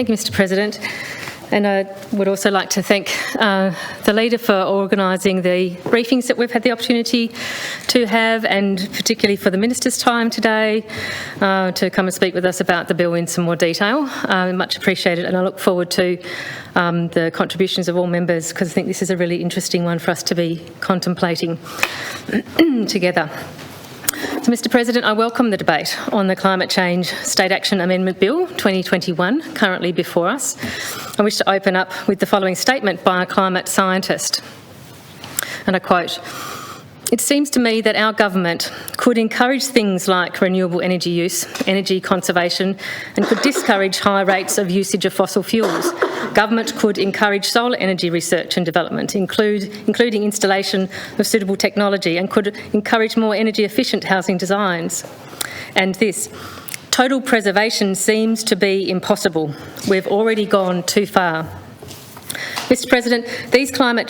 Thank you, Mr. President. And I would also like to thank the leader for organising the briefings that we've had the opportunity to have, and particularly for the Minister's time today to come and speak with us about the bill in some more detail. Much appreciated, and I look forward to the contributions of all members, because I think this is a really interesting one for us to be contemplating together. So, Mr. President, I welcome the debate on the Climate Change State Action Amendment Bill 2021, currently before us. I wish to open up with the following statement by a climate scientist, and I quote, "It seems to me that our government could encourage things like renewable energy use, energy conservation, and could discourage high rates of usage of fossil fuels. Government could encourage solar energy research and development, including installation of suitable technology, and could encourage more energy efficient housing designs. And this, total preservation seems to be impossible. We've already gone too far." Mr. President, these climate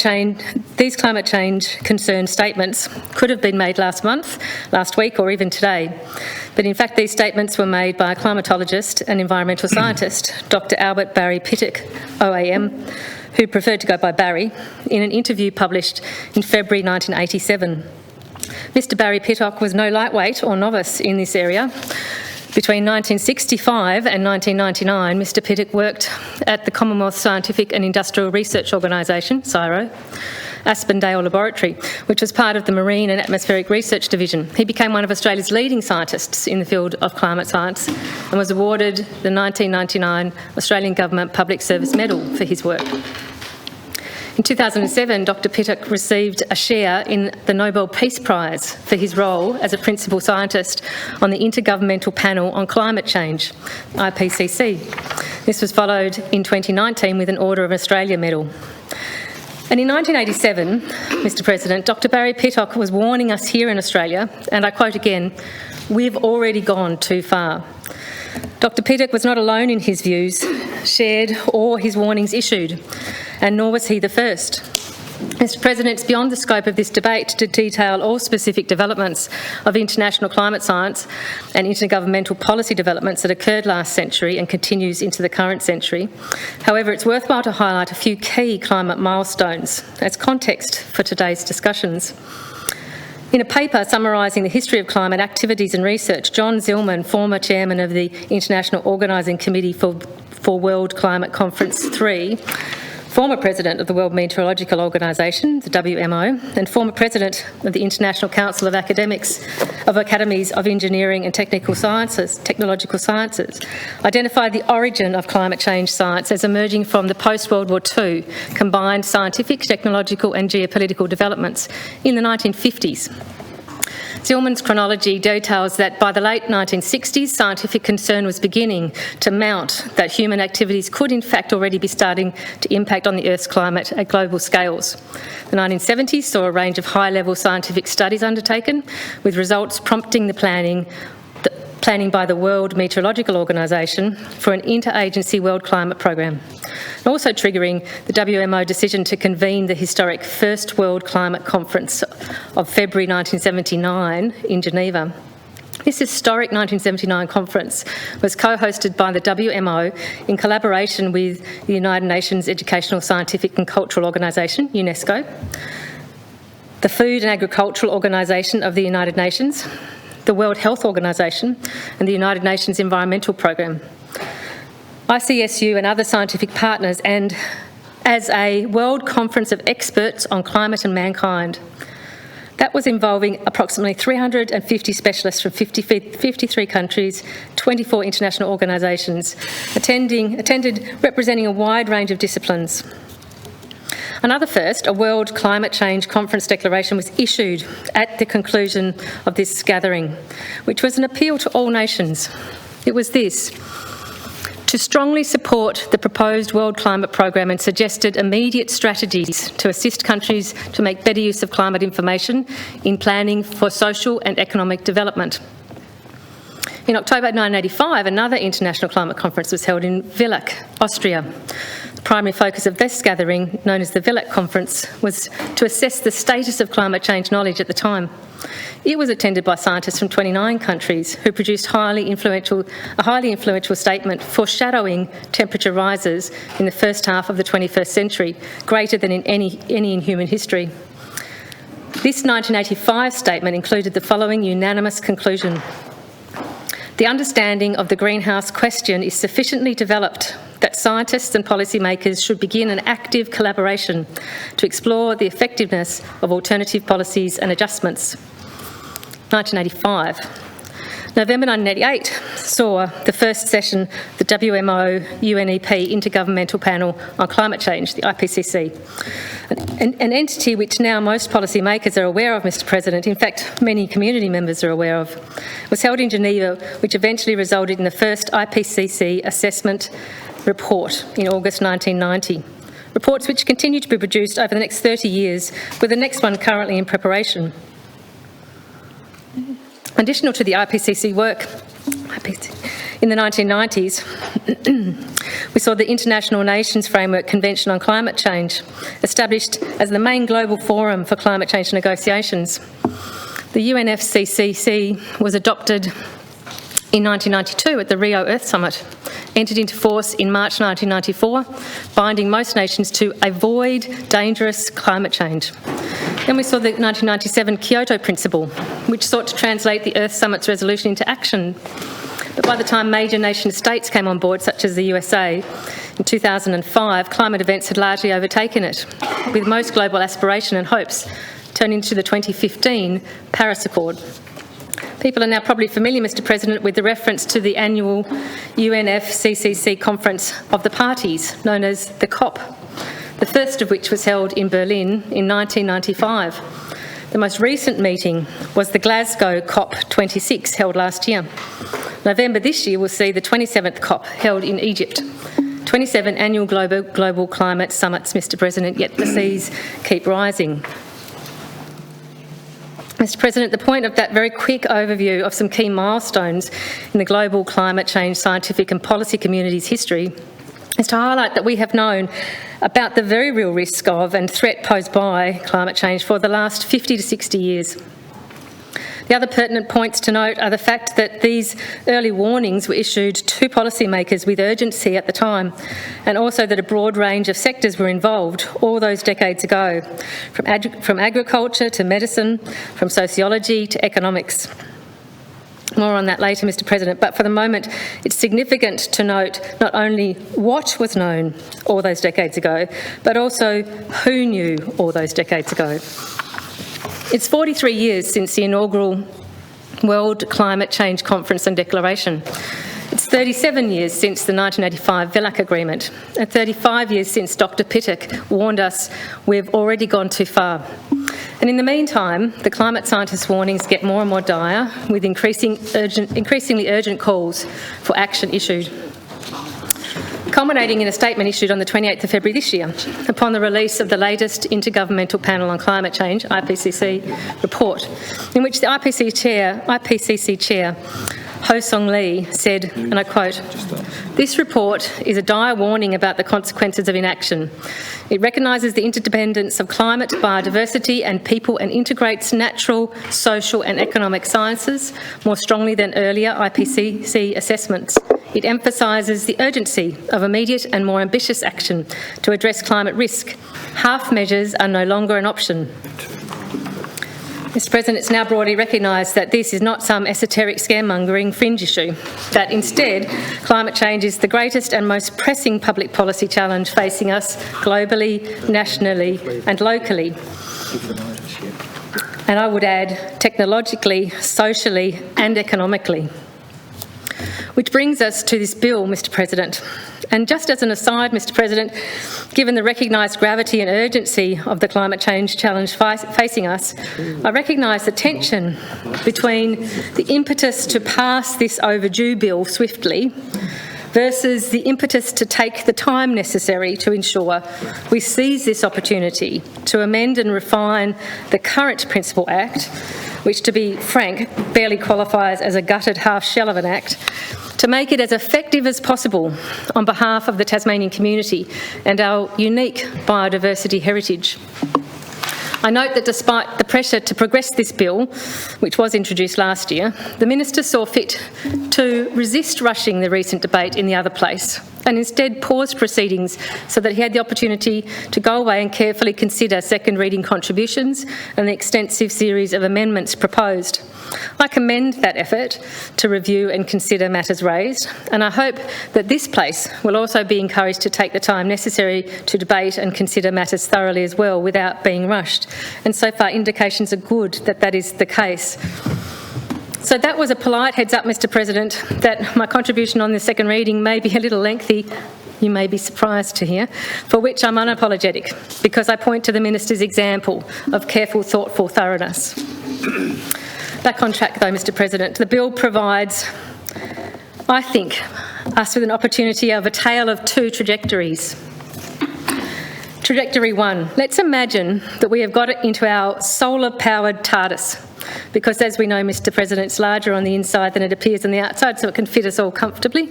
change concern statements could have been made last month, last week, or even today. But in fact, these statements were made by a climatologist and environmental scientist, Dr. Albert Barry Pittock, OAM, who preferred to go by Barry, in an interview published in February 1987. Mr. Barry Pittock was no lightweight or novice in this area. Between 1965 and 1999, Mr. Pittock worked at the Commonwealth Scientific and Industrial Research Organisation, CSIRO, Aspendale Laboratory, which was part of the Marine and Atmospheric Research Division. He became one of Australia's leading scientists in the field of climate science and was awarded the 1999 Australian Government Public Service Medal for his work. In 2007, Dr. Pittock received a share in the Nobel Peace Prize for his role as a principal scientist on the Intergovernmental Panel on Climate Change, IPCC. This was followed in 2019 with an Order of Australia medal. And in 1987, Mr. President, Dr. Barry Pittock was warning us here in Australia, and I quote again, "We've already gone too far." Dr. Pittock was not alone in his views shared or his warnings issued, and nor was he the first. Mr. President, it's beyond the scope of this debate to detail all specific developments of international climate science and intergovernmental policy developments that occurred last century and continues into the current century. However, it's worthwhile to highlight a few key climate milestones as context for today's discussions. In a paper summarising the history of climate activities and research, John Zillman, former chairman of the International Organising Committee for World Climate Conference 3, former president of the World Meteorological Organisation, the WMO, and former president of the International Council of Academies of Engineering and Technological Sciences, identified the origin of climate change science as emerging from the post-World War II combined scientific, technological and geopolitical developments in the 1950s. Zillman's chronology details that by the late 1960s, scientific concern was beginning to mount that human activities could in fact already be starting to impact on the Earth's climate at global scales. The 1970s saw a range of high-level scientific studies undertaken, with results prompting the planning by the World Meteorological Organisation for an interagency world climate programme, and also triggering the WMO decision to convene the historic First World Climate Conference of February 1979 in Geneva. This historic 1979 conference was co-hosted by the WMO in collaboration with the United Nations Educational, Scientific and Cultural Organisation, UNESCO, the Food and Agricultural Organisation of the United Nations, the World Health Organisation and the United Nations Environmental Programme, ICSU and other scientific partners, and as a world conference of experts on climate and mankind. That was involving approximately 350 specialists from 53 countries, 24 international organisations, attended representing a wide range of disciplines. Another first, a World Climate Change Conference declaration was issued at the conclusion of this gathering, which was an appeal to all nations. It was this: to strongly support the proposed World Climate Programme and suggested immediate strategies to assist countries to make better use of climate information in planning for social and economic development. In October 1985, another international climate conference was held in Villac, Austria. The primary focus of this gathering, known as the Villac Conference, was to assess the status of climate change knowledge at the time. It was attended by scientists from 29 countries who produced a highly influential statement foreshadowing temperature rises in the first half of the 21st century, greater than in any in human history. This 1985 statement included the following unanimous conclusion: the understanding of the greenhouse question is sufficiently developed that scientists and policymakers should begin an active collaboration to explore the effectiveness of alternative policies and adjustments. 1985. November 1988 saw the first session of the WMO-UNEP Intergovernmental Panel on Climate Change, the IPCC, an entity which now most policymakers are aware of, Mr President, in fact many community members are aware of, was held in Geneva, which eventually resulted in the first IPCC assessment report in August 1990. Reports which continue to be produced over the next 30 years, with the next one currently in preparation. Additional to the IPCC work in the 1990s, we saw the International Nations Framework Convention on Climate Change, established as the main global forum for climate change negotiations. The UNFCCC was adopted in 1992 at the Rio Earth Summit, entered into force in March 1994, binding most nations to avoid dangerous climate change. Then we saw the 1997 Kyoto Principle, which sought to translate the Earth Summit's resolution into action. But by the time major nation states came on board, such as the USA, in 2005, climate events had largely overtaken it, with most global aspiration and hopes turning to the 2015 Paris Accord. People are now probably familiar, Mr President, with the reference to the annual UNFCCC Conference of the Parties, known as the COP, the first of which was held in Berlin in 1995. The most recent meeting was the Glasgow COP26, held last year. November this year will see the 27th COP held in Egypt. 27 annual global climate summits, Mr President, yet the seas keep rising. Mr President, the point of that very quick overview of some key milestones in the global climate change scientific and policy community's history is to highlight that we have known about the very real risk of and threat posed by climate change for the last 50 to 60 years. The other pertinent points to note are the fact that these early warnings were issued to policymakers with urgency at the time, and also that a broad range of sectors were involved all those decades ago, from agriculture to medicine, from sociology to economics. More on that later, Mr President, but for the moment it's significant to note not only what was known all those decades ago, but also who knew all those decades ago. It's 43 years since the inaugural World Climate Change Conference and Declaration. It's 37 years since the 1985 Villac Agreement, and 35 years since Dr. Pittock warned us we've already gone too far. And in the meantime, the climate scientists' warnings get more and more dire, with increasingly urgent calls for action issued, culminating in a statement issued on the 28th of February this year, upon the release of the latest Intergovernmental Panel on Climate Change, IPCC, report, in which the IPCC Chair, Ho Song Lee, said, and I quote, "This report is a dire warning about the consequences of inaction. It recognises the interdependence of climate, biodiversity and people, and integrates natural, social and economic sciences more strongly than earlier IPCC assessments. It emphasises the urgency of immediate and more ambitious action to address climate risk. Half measures are no longer an option." Mr President, it's now broadly recognised that this is not some esoteric scaremongering fringe issue, that instead climate change is the greatest and most pressing public policy challenge facing us globally, nationally and locally. And I would add, technologically, socially and economically. Which brings us to this bill, Mr President. And just as an aside, Mr President, given the recognised gravity and urgency of the climate change challenge facing us, I recognise the tension between the impetus to pass this overdue bill swiftly versus the impetus to take the time necessary to ensure we seize this opportunity to amend and refine the current Principal Act, which, to be frank, barely qualifies as a gutted half shell of an act, to make it as effective as possible on behalf of the Tasmanian community and our unique biodiversity heritage. I note that despite the pressure to progress this bill, which was introduced last year, the Minister saw fit to resist rushing the recent debate in the other place and instead paused proceedings so that he had the opportunity to go away and carefully consider second reading contributions and the extensive series of amendments proposed. I commend that effort to review and consider matters raised, and I hope that this place will also be encouraged to take the time necessary to debate and consider matters thoroughly as well without being rushed. And so far indications are good that that is the case. So that was a polite heads up, Mr President, that my contribution on the second reading may be a little lengthy, you may be surprised to hear, for which I'm unapologetic, because I point to the Minister's example of careful, thoughtful thoroughness. Back on track though, Mr President, the bill provides, I think, us with an opportunity of a tale of two trajectories. Trajectory one, let's imagine that we have got it into our solar-powered TARDIS, because as we know, Mr President, it's larger on the inside than it appears on the outside, so it can fit us all comfortably.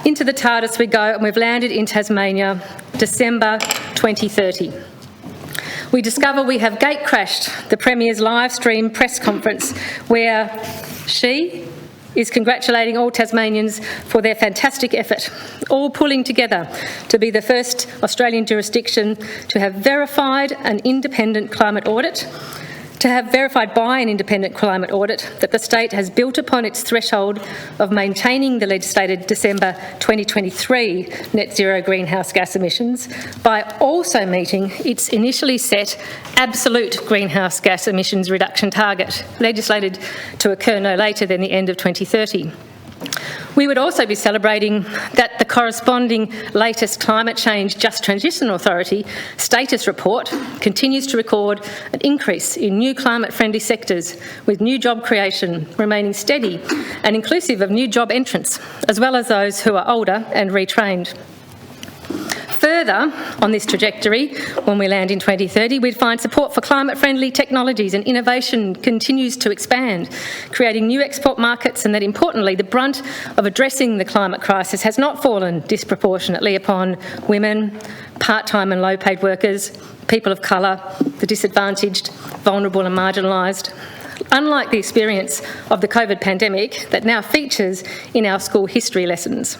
Into the TARDIS we go, and we've landed in Tasmania, December 2030. We discover we have gate crashed the Premier's live stream press conference where she is congratulating all Tasmanians for their fantastic effort, all pulling together to be the first Australian jurisdiction to have verified an independent climate audit, to have verified by an independent climate audit that the state has built upon its threshold of maintaining the legislated December 2023 net zero greenhouse gas emissions by also meeting its initially set absolute greenhouse gas emissions reduction target, legislated to occur no later than the end of 2030. We would also be celebrating that the corresponding latest Climate Change Just Transition Authority status report continues to record an increase in new climate-friendly sectors, with new job creation remaining steady and inclusive of new job entrants, as well as those who are older and retrained. Further on this trajectory, when we land in 2030, we'd find support for climate-friendly technologies and innovation continues to expand, creating new export markets, and that importantly, the brunt of addressing the climate crisis has not fallen disproportionately upon women, part-time and low-paid workers, people of colour, the disadvantaged, vulnerable and marginalised. Unlike the experience of the COVID pandemic that now features in our school history lessons.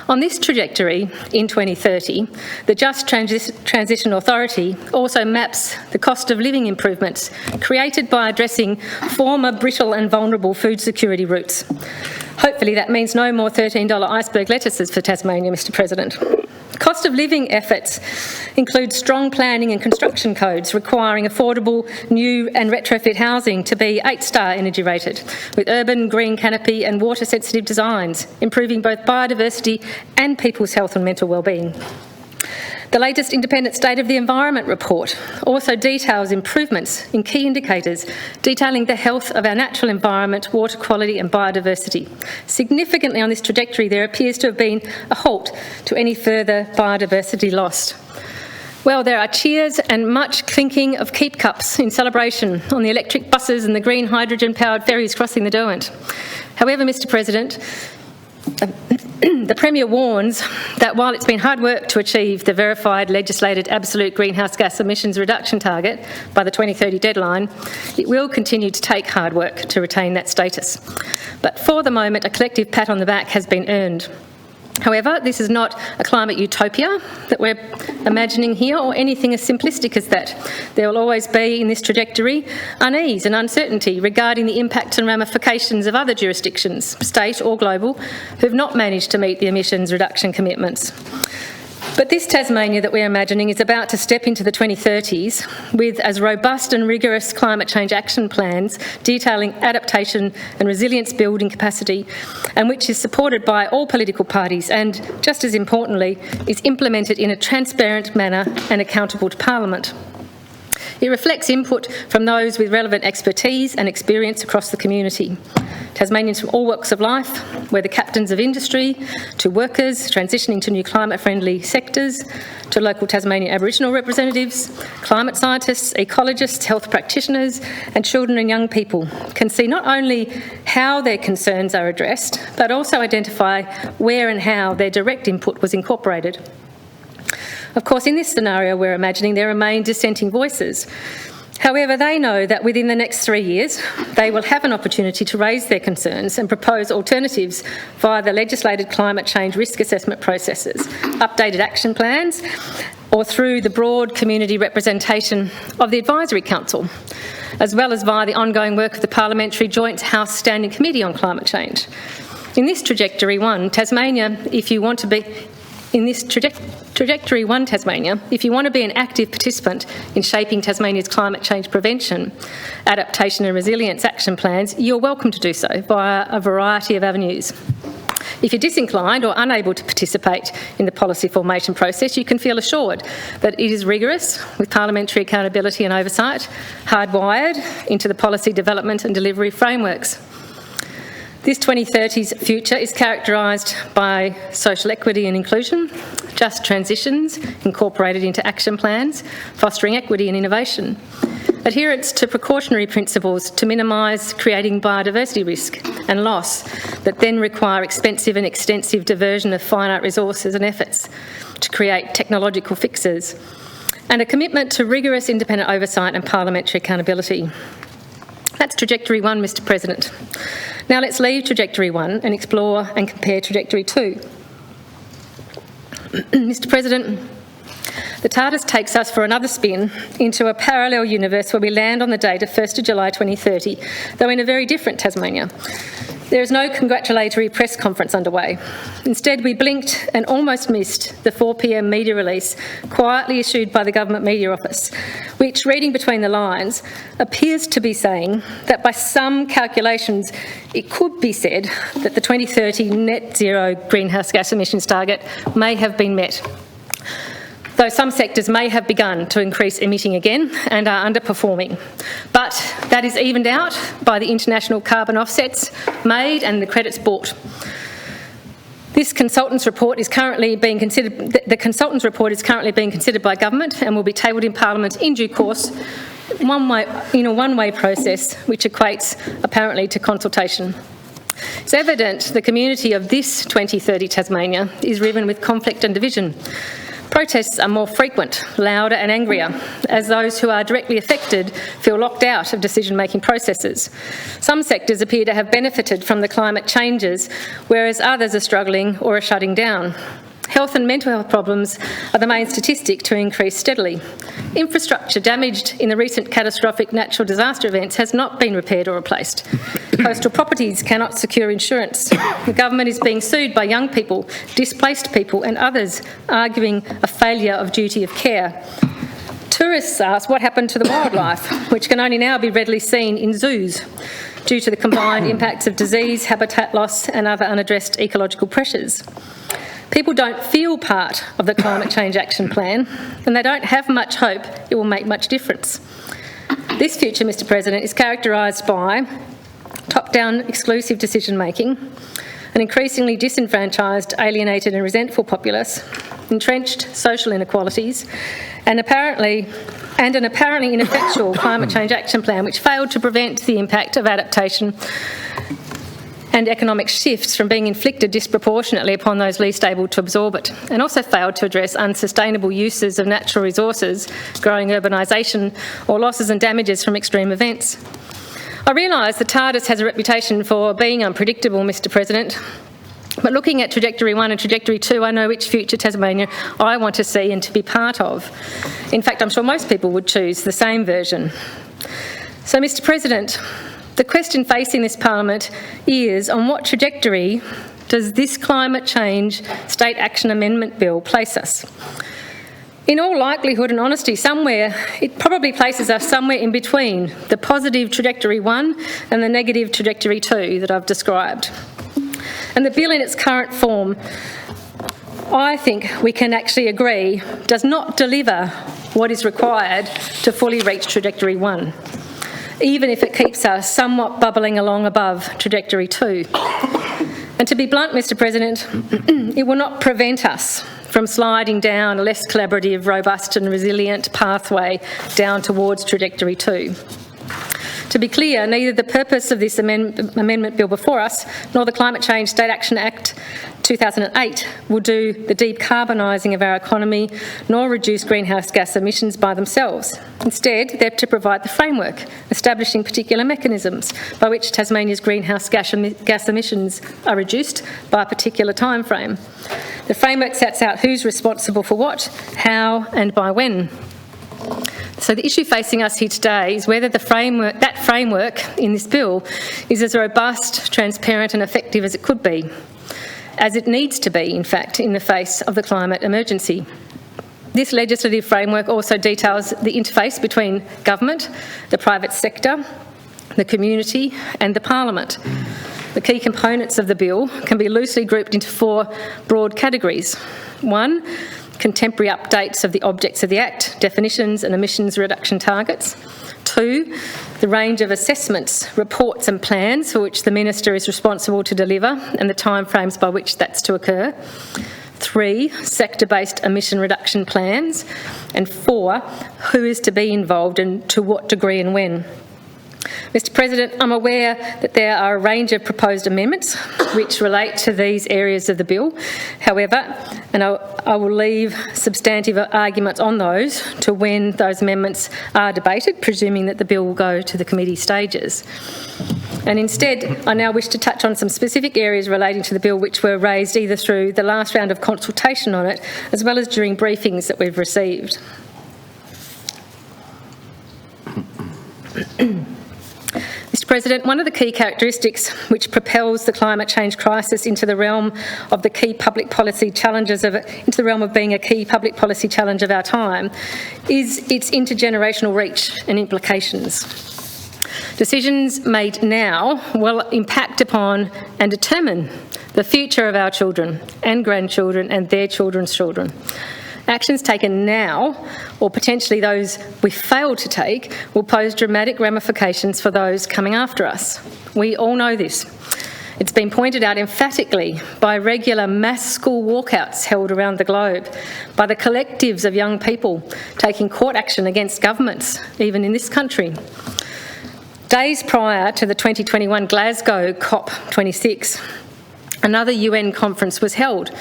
On this trajectory, in 2030, the Just Transition Authority also maps the cost of living improvements created by addressing former brittle and vulnerable food security routes. Hopefully that means no more $13 iceberg lettuces for Tasmania, Mr President. Cost of living efforts include strong planning and construction codes requiring affordable new and retrofit housing to be 8-star energy rated, with urban green canopy and water sensitive designs, improving both biodiversity and people's health and mental wellbeing. The latest independent State of the Environment report also details improvements in key indicators detailing the health of our natural environment, water quality and biodiversity. Significantly on this trajectory, there appears to have been a halt to any further biodiversity lost. Well, there are cheers and much clinking of keep cups in celebration on the electric buses and the green hydrogen-powered ferries crossing the Derwent. However, Mr President, the Premier warns that while it's been hard work to achieve the verified legislated absolute greenhouse gas emissions reduction target by the 2030 deadline, it will continue to take hard work to retain that status. But for the moment, a collective pat on the back has been earned. However, this is not a climate utopia that we're imagining here, or anything as simplistic as that. There will always be, in this trajectory, unease and uncertainty regarding the impacts and ramifications of other jurisdictions, state or global, who have not managed to meet the emissions reduction commitments. But this Tasmania that we're imagining is about to step into the 2030s with as robust and rigorous climate change action plans detailing adaptation and resilience building capacity, and which is supported by all political parties and, just as importantly, is implemented in a transparent manner and accountable to Parliament. It reflects input from those with relevant expertise and experience across the community. Tasmanians from all walks of life, whether captains of industry, to workers transitioning to new climate-friendly sectors, to local Tasmanian Aboriginal representatives, climate scientists, ecologists, health practitioners, and children and young people can see not only how their concerns are addressed, but also identify where and how their direct input was incorporated. Of course, in this scenario we're imagining there remain dissenting voices. However, they know that within the next 3 years, they will have an opportunity to raise their concerns and propose alternatives via the legislated climate change risk assessment processes, updated action plans, or through the broad community representation of the Advisory Council, as well as via the ongoing work of the Parliamentary Joint House Standing Committee on Climate Change. In this Trajectory 1, Tasmania, if you want to be Trajectory 1 Tasmania, if you want to be an active participant in shaping Tasmania's climate change prevention, adaptation and resilience action plans, you're welcome to do so via a variety of avenues. If you're disinclined or unable to participate in the policy formation process, you can feel assured that it is rigorous, with parliamentary accountability and oversight, hardwired into the policy development and delivery frameworks. This 2030's future is characterised by social equity and inclusion, just transitions incorporated into action plans, fostering equity and innovation, adherence to precautionary principles to minimise creating biodiversity risk and loss that then require expensive and extensive diversion of finite resources and efforts to create technological fixes, and a commitment to rigorous independent oversight and parliamentary accountability. That's Trajectory 1, Mr President. Now let's leave Trajectory 1 and explore and compare Trajectory 2. Mr President, the TARDIS takes us for another spin into a parallel universe where we land on the date of 1st of July 2030, though in a very different Tasmania. There is no congratulatory press conference underway. Instead, we blinked and almost missed the 4 p.m. media release quietly issued by the Government Media Office, which, reading between the lines, appears to be saying that by some calculations it could be said that the 2030 net zero greenhouse gas emissions target may have been met, though some sectors may have begun to increase emitting again and are underperforming. But that is evened out by the international carbon offsets made and the credits bought. This consultant's report is currently being considered. The consultant's report is currently being considered by government and will be tabled in Parliament in due course, in a one-way process, which equates apparently to consultation. It's evident the community of this 2030 Tasmania is riven with conflict and division. Protests are more frequent, louder and angrier, as those who are directly affected feel locked out of decision-making processes. Some sectors appear to have benefited from the climate changes, whereas others are struggling or are shutting down. Health and mental health problems are the main statistic to increase steadily. Infrastructure damaged in the recent catastrophic natural disaster events has not been repaired or replaced. Coastal properties cannot secure insurance. The government is being sued by young people, displaced people and others, arguing a failure of duty of care. Tourists ask what happened to the wildlife, which can only now be readily seen in zoos, due to the combined impacts of disease, habitat loss and other unaddressed ecological pressures. People don't feel part of the Climate Change Action Plan, and they don't have much hope it will make much difference. This future, Mr President, is characterised by top-down exclusive decision-making, an increasingly disenfranchised, alienated and resentful populace, entrenched social inequalities, and an apparently ineffectual Climate Change Action Plan which failed to prevent the impact of adaptation and economic shifts from being inflicted disproportionately upon those least able to absorb it, and also failed to address unsustainable uses of natural resources, growing urbanisation, or losses and damages from extreme events. I realise the TARDIS has a reputation for being unpredictable, Mr President, but looking at Trajectory 1 and Trajectory 2, I know which future Tasmania I want to see and to be part of. In fact, I'm sure most people would choose the same version. So, Mr President, the question facing this Parliament is, on what trajectory does this Climate Change State Action Amendment Bill place us? In all likelihood and honesty, it probably places us somewhere in between the positive Trajectory 1 and the negative Trajectory 2 that I've described. And the bill in its current form, I think we can actually agree, does not deliver what is required to fully reach Trajectory 1, even if it keeps us somewhat bubbling along above Trajectory 2. And to be blunt, Mr President, it will not prevent us from sliding down a less collaborative, robust and resilient pathway down towards Trajectory 2. To be clear, neither the purpose of this amendment bill before us nor the Climate Change State Action Act 2008 will do the decarbonising of our economy nor reduce greenhouse gas emissions by themselves. Instead, they're to provide the framework, establishing particular mechanisms by which Tasmania's greenhouse gas emissions are reduced by a particular time frame. The framework sets out who's responsible for what, how and by when. So the issue facing us here today is whether that framework in this bill is as robust, transparent and effective as it could be, as it needs to be, in fact, in the face of the climate emergency. This legislative framework also details the interface between government, the private sector, the community and the Parliament. The key components of the bill can be loosely grouped into 4 broad categories. 1, contemporary updates of the objects of the Act, definitions and emissions reduction targets. 2, the range of assessments, reports and plans for which the Minister is responsible to deliver and the timeframes by which that's to occur. 3, sector-based emission reduction plans. And 4, who is to be involved and to what degree and when. Mr President, I'm aware that there are a range of proposed amendments which relate to these areas of the bill. However, and I will leave substantive arguments on those to when those amendments are debated, presuming that the bill will go to the committee stages. And instead, I now wish to touch on some specific areas relating to the bill which were raised either through the last round of consultation on it, as well as during briefings that we've received. Mr President, one of the key characteristics which propels the climate change crisis into the realm of the key public policy challenges into the realm of being a key public policy challenge of our time is its intergenerational reach and implications. Decisions made now will impact upon and determine the future of our children and grandchildren and their children's children. Actions taken now, or potentially those we fail to take, will pose dramatic ramifications for those coming after us. We all know this. It's been pointed out emphatically by regular mass school walkouts held around the globe, by the collectives of young people taking court action against governments, even in this country. Days prior to the 2021 Glasgow COP26, another UN conference was held,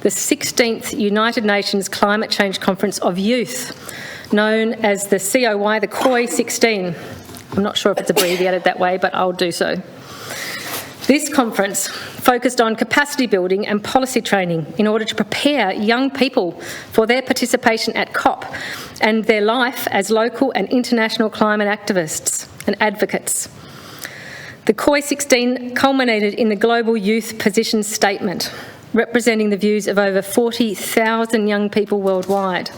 the 16th United Nations Climate Change Conference of Youth, known as the COY, the COY 16. I'm not sure if it's abbreviated that way, but I'll do so. This conference focused on capacity building and policy training in order to prepare young people for their participation at COP and their life as local and international climate activists and advocates. The COY 16 culminated in the Global Youth Position Statement, representing the views of over 40,000 young people worldwide.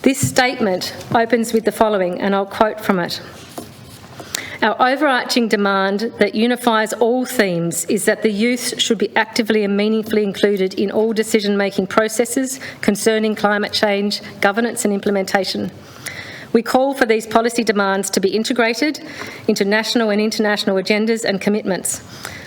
This statement opens with the following, and I'll quote from it. Our overarching demand that unifies all themes is that the youth should be actively and meaningfully included in all decision-making processes concerning climate change, governance and implementation. We call for these policy demands to be integrated into national and international agendas and commitments.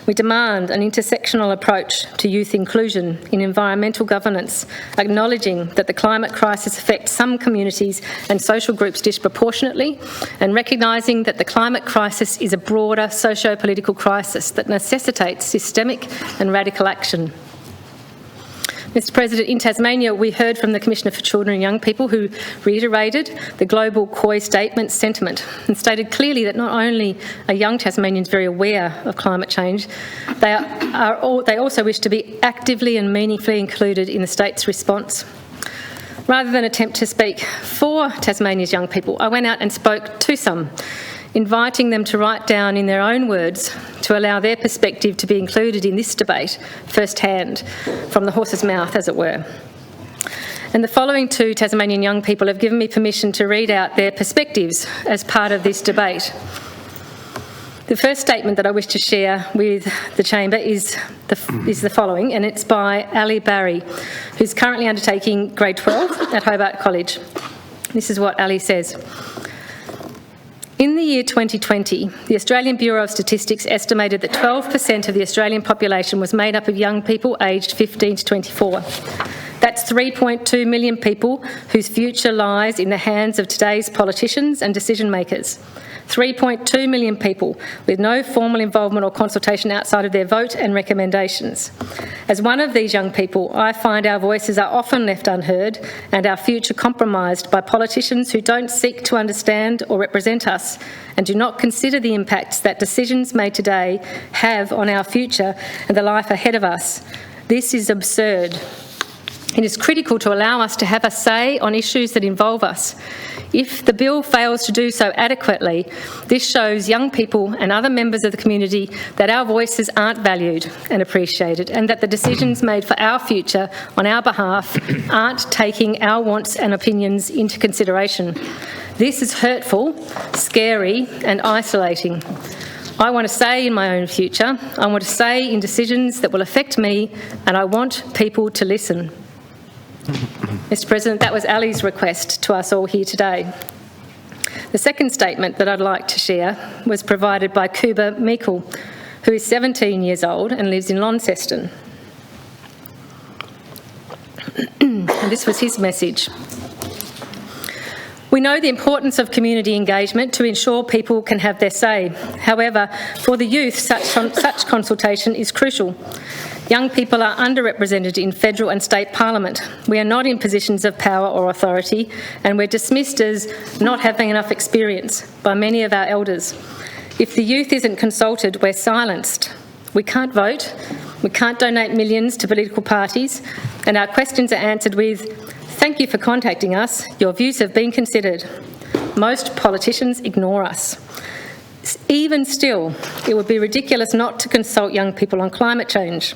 We demand an intersectional approach to youth inclusion in environmental governance, acknowledging that the climate crisis affects some communities and social groups disproportionately, and recognising that the climate crisis is a broader socio-political crisis that necessitates systemic and radical action. Mr President, in Tasmania, we heard from the Commissioner for Children and Young People, who reiterated the global COY statement sentiment and stated clearly that not only are young Tasmanians very aware of climate change, they also wish to be actively and meaningfully included in the state's response. Rather than attempt to speak for Tasmania's young people, I went out and spoke to some, inviting them to write down in their own words to allow their perspective to be included in this debate firsthand, from the horse's mouth, as it were. And the following 2 Tasmanian young people have given me permission to read out their perspectives as part of this debate. The first statement that I wish to share with the Chamber is the following, and it's by Ali Barry, who's currently undertaking grade 12 at Hobart College. This is what Ali says. In the year 2020, the Australian Bureau of Statistics estimated that 12% of the Australian population was made up of young people aged 15 to 24. That's 3.2 million people whose future lies in the hands of today's politicians and decision makers. 3.2 million people with no formal involvement or consultation outside of their vote and recommendations. As one of these young people, I find our voices are often left unheard and our future compromised by politicians who don't seek to understand or represent us and do not consider the impacts that decisions made today have on our future and the life ahead of us. This is absurd. It is critical to allow us to have a say on issues that involve us. If the bill fails to do so adequately, this shows young people and other members of the community that our voices aren't valued and appreciated, and that the decisions made for our future on our behalf aren't taking our wants and opinions into consideration. This is hurtful, scary, and isolating. I want to say in my own future, I want to say in decisions that will affect me, and I want people to listen. Mr. President, that was Ali's request to us all here today. The second statement that I'd like to share was provided by Kuba Meikle, who is 17 years old and lives in Launceston. And this was his message. We know the importance of community engagement to ensure people can have their say. However, for the youth, such consultation is crucial. Young people are underrepresented in federal and state parliament. We are not in positions of power or authority, and we're dismissed as not having enough experience by many of our elders. If the youth isn't consulted, we're silenced. We can't vote, we can't donate millions to political parties, and our questions are answered with, "Thank you for contacting us. Your views have been considered." Most politicians ignore us. Even still, it would be ridiculous not to consult young people on climate change.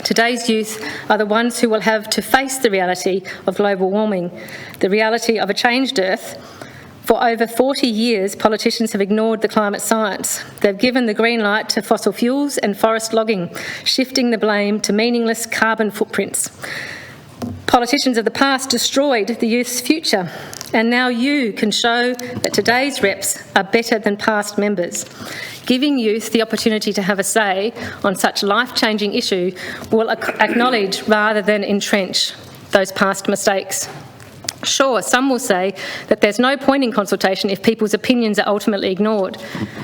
Today's youth are the ones who will have to face the reality of global warming, the reality of a changed Earth. For over 40 years, politicians have ignored the climate science. They've given the green light to fossil fuels and forest logging, shifting the blame to meaningless carbon footprints. Politicians of the past destroyed the youth's future, and now you can show that today's reps are better than past members. Giving youth the opportunity to have a say on such life-changing issue will acknowledge rather than entrench those past mistakes. Sure, some will say that there's no point in consultation if people's opinions are ultimately ignored,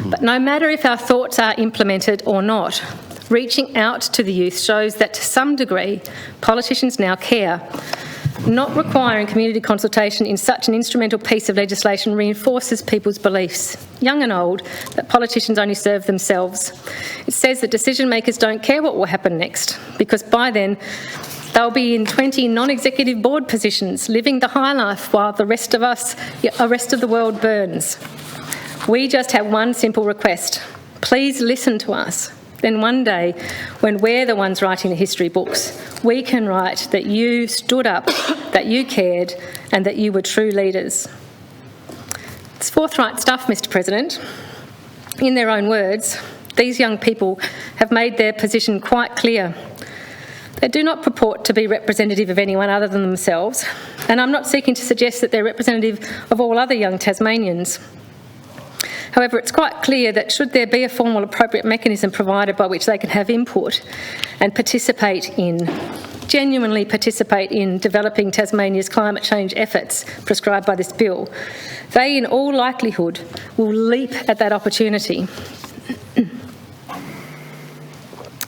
but no matter if our thoughts are implemented or not, reaching out to the youth shows that to some degree politicians now care. Not requiring community consultation in such an instrumental piece of legislation reinforces people's beliefs, young and old, that politicians only serve themselves. It says that decision makers don't care what will happen next, because by then they'll be in 20 non-executive board positions, living the high life while the rest of the world burns. We just have one simple request. Please listen to us. Then one day, when we're the ones writing the history books, we can write that you stood up, that you cared, and that you were true leaders. It's forthright stuff, Mr. President. In their own words, these young people have made their position quite clear. They do not purport to be representative of anyone other than themselves, and I'm not seeking to suggest that they're representative of all other young Tasmanians. However, it's quite clear that should there be a formal appropriate mechanism provided by which they can have input and genuinely participate in developing Tasmania's climate change efforts prescribed by this bill, they in all likelihood will leap at that opportunity.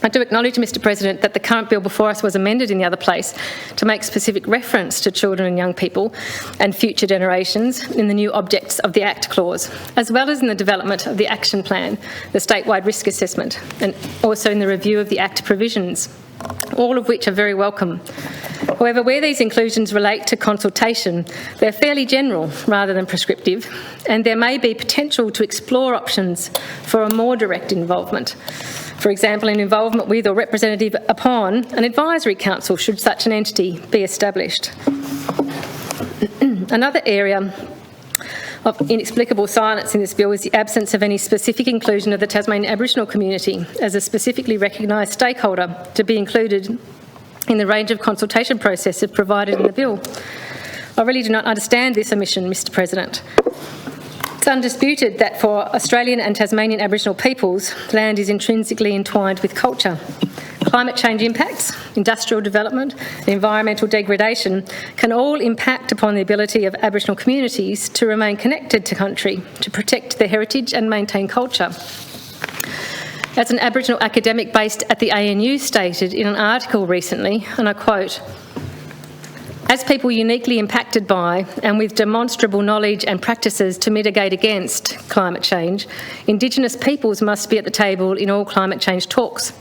I do acknowledge, Mr. President, that the current bill before us was amended in the other place to make specific reference to children and young people and future generations in the new Objects of the Act clause, as well as in the development of the action plan, the statewide risk assessment, and also in the review of the Act provisions, all of which are very welcome. However, where these inclusions relate to consultation, they're fairly general rather than prescriptive, and there may be potential to explore options for a more direct involvement. For example, an involvement with or representative upon an advisory council should such an entity be established. Another area of inexplicable silence in this bill is the absence of any specific inclusion of the Tasmanian Aboriginal community as a specifically recognised stakeholder to be included in the range of consultation processes provided in the bill. I really do not understand this omission, Mr President. It's undisputed that for Australian and Tasmanian Aboriginal peoples, land is intrinsically entwined with culture. Climate change impacts, industrial development, and environmental degradation can all impact upon the ability of Aboriginal communities to remain connected to country, to protect their heritage and maintain culture. As an Aboriginal academic based at the ANU stated in an article recently, and I quote, "As people uniquely impacted by and with demonstrable knowledge and practices to mitigate against climate change, Indigenous peoples must be at the table in all climate change talks.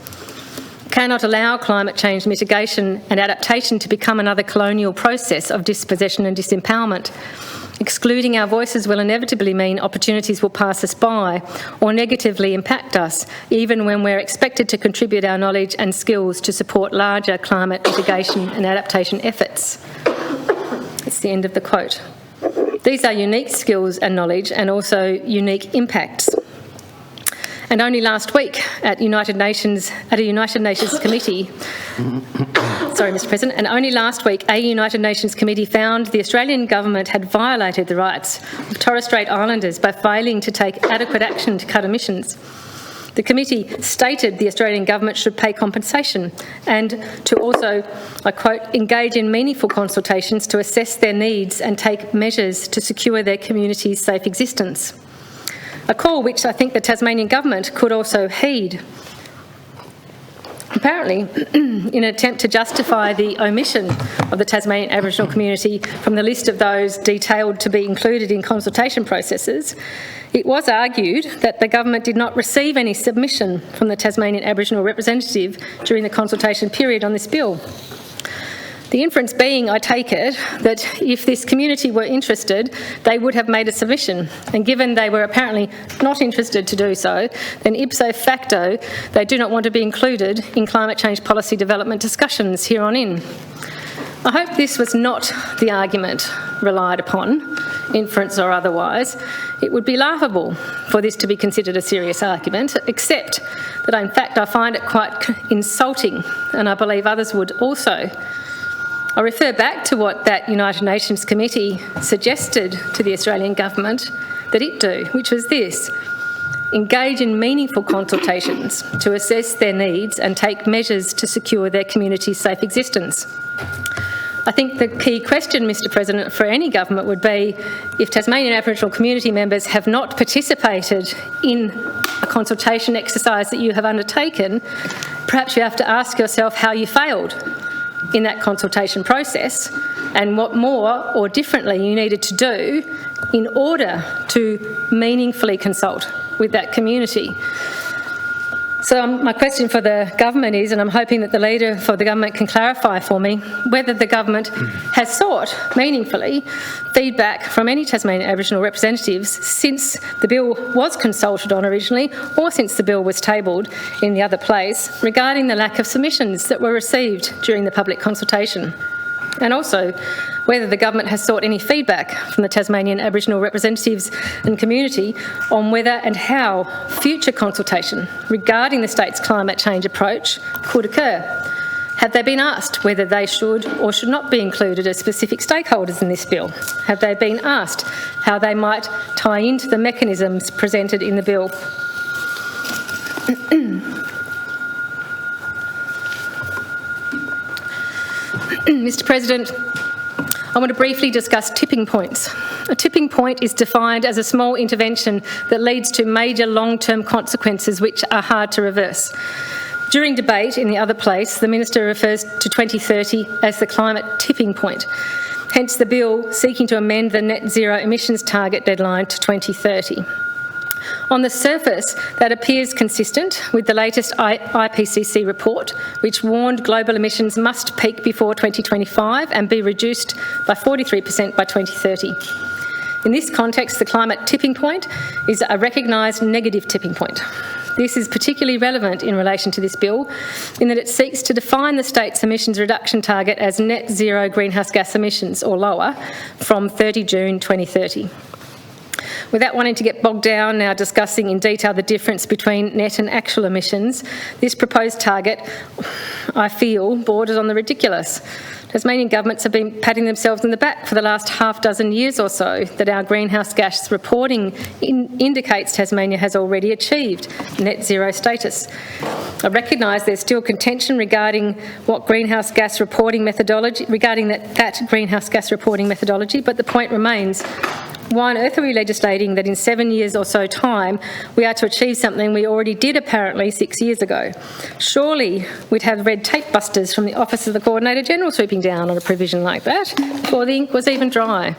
Cannot allow climate change mitigation and adaptation to become another colonial process of dispossession and disempowerment. Excluding our voices will inevitably mean opportunities will pass us by or negatively impact us, even when we're expected to contribute our knowledge and skills to support larger climate mitigation and adaptation efforts." That's the end of the quote. These are unique skills and knowledge and also unique impacts. And only last week at a United Nations committee, sorry, Mr President, and only last week a United Nations committee found the Australian government had violated the rights of Torres Strait Islanders by failing to take adequate action to cut emissions. The committee stated the Australian government should pay compensation and to also, I quote, "engage in meaningful consultations to assess their needs and take measures to secure their community's safe existence." A call which I think the Tasmanian government could also heed. Apparently, in an attempt to justify the omission of the Tasmanian Aboriginal community from the list of those detailed to be included in consultation processes, it was argued that the government did not receive any submission from the Tasmanian Aboriginal representative during the consultation period on this bill. The inference being, I take it, that if this community were interested, they would have made a submission, and given they were apparently not interested to do so, then ipso facto, they do not want to be included in climate change policy development discussions here on in. I hope this was not the argument relied upon, inference or otherwise. It would be laughable for this to be considered a serious argument, except that in fact I find it quite insulting, and I believe others would also. I refer back to what that United Nations committee suggested to the Australian government that it do, which was this: engage in meaningful consultations to assess their needs and take measures to secure their community's safe existence. I think the key question, Mr President, for any government would be, if Tasmanian Aboriginal community members have not participated in a consultation exercise that you have undertaken, perhaps you have to ask yourself how you failed in that consultation process and what more or differently you needed to do in order to meaningfully consult with that community. So my question for the government is, and I'm hoping that the leader for the government can clarify for me, whether the government has sought meaningfully feedback from any Tasmanian Aboriginal representatives since the bill was consulted on originally, or since the bill was tabled in the other place, regarding the lack of submissions that were received during the public consultation. And also, whether the government has sought any feedback from the Tasmanian Aboriginal representatives and community on whether and how future consultation regarding the state's climate change approach could occur. Have they been asked whether they should or should not be included as specific stakeholders in this bill? Have they been asked how they might tie into the mechanisms presented in the bill? Mr President, I want to briefly discuss tipping points. A tipping point is defined as a small intervention that leads to major long-term consequences which are hard to reverse. During debate in the other place, the Minister refers to 2030 as the climate tipping point, hence the bill seeking to amend the net zero emissions target deadline to 2030. On the surface, that appears consistent with the latest IPCC report, which warned global emissions must peak before 2025 and be reduced by 43% by 2030. In this context, the climate tipping point is a recognised negative tipping point. This is particularly relevant in relation to this bill, in that it seeks to define the state's emissions reduction target as net zero greenhouse gas emissions, or lower, from 30 June 2030. Without wanting to get bogged down now discussing in detail the difference between net and actual emissions, this proposed target, I feel, borders on the ridiculous. Tasmanian governments have been patting themselves on the back for the last half dozen years or so that our greenhouse gas reporting indicates Tasmania has already achieved net zero status. I recognise there's still contention regarding what greenhouse gas reporting methodology, that greenhouse gas reporting methodology, but the point remains, why on earth are we legislating that in 7 years or so time we are to achieve something we already did apparently 6 years ago? Surely we'd have red tape busters from the Office of the Coordinator General swooping down on a provision like that before the ink was even dry.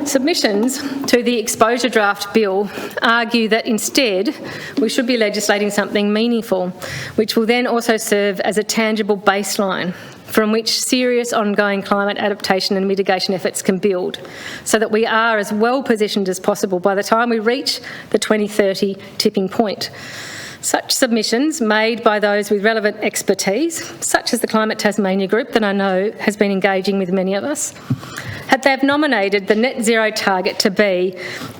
Submissions to the exposure draft bill argue that instead we should be legislating something meaningful, which will then also serve as a tangible baseline from which serious ongoing climate adaptation and mitigation efforts can build, so that we are as well positioned as possible by the time we reach the 2030 tipping point. Such submissions made by those with relevant expertise, such as the Climate Tasmania group that I know has been engaging with many of us, they've nominated the net zero target to be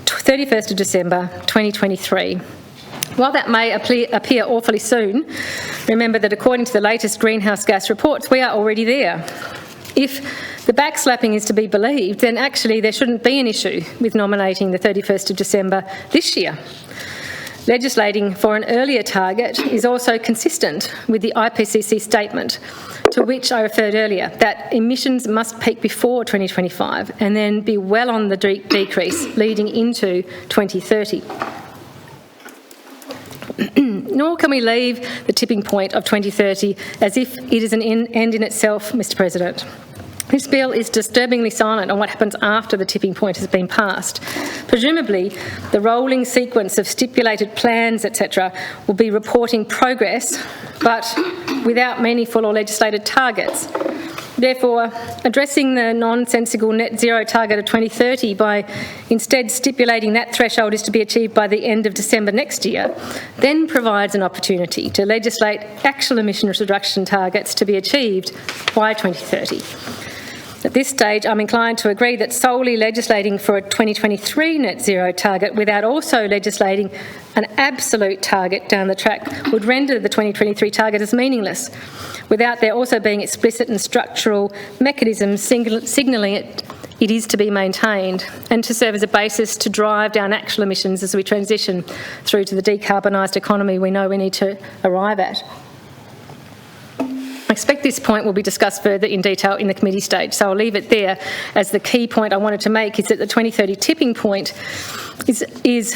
31st of December 2023. While that may appear awfully soon, remember that according to the latest greenhouse gas reports, we are already there. If the backslapping is to be believed, then actually there shouldn't be an issue with nominating the 31st of December this year. Legislating for an earlier target is also consistent with the IPCC statement, to which I referred earlier, that emissions must peak before 2025 and then be well on the decrease leading into 2030. Nor can we leave the tipping point of 2030 as if it is an end in itself, Mr President. This bill is disturbingly silent on what happens after the tipping point has been passed. Presumably, the rolling sequence of stipulated plans, etc., will be reporting progress, but without meaningful or legislated targets. Therefore, addressing the nonsensical net zero target of 2030 by instead stipulating that threshold is to be achieved by the end of December next year, then provides an opportunity to legislate actual emissions reduction targets to be achieved by 2030. At this stage, I'm inclined to agree that solely legislating for a 2023 net zero target without also legislating an absolute target down the track would render the 2023 target as meaningless, without there also being explicit and structural mechanisms signalling it is to be maintained and to serve as a basis to drive down actual emissions as we transition through to the decarbonised economy we know we need to arrive at. I expect this point will be discussed further in detail in the committee stage, so I'll leave it there as the key point I wanted to make is that the 2030 tipping point is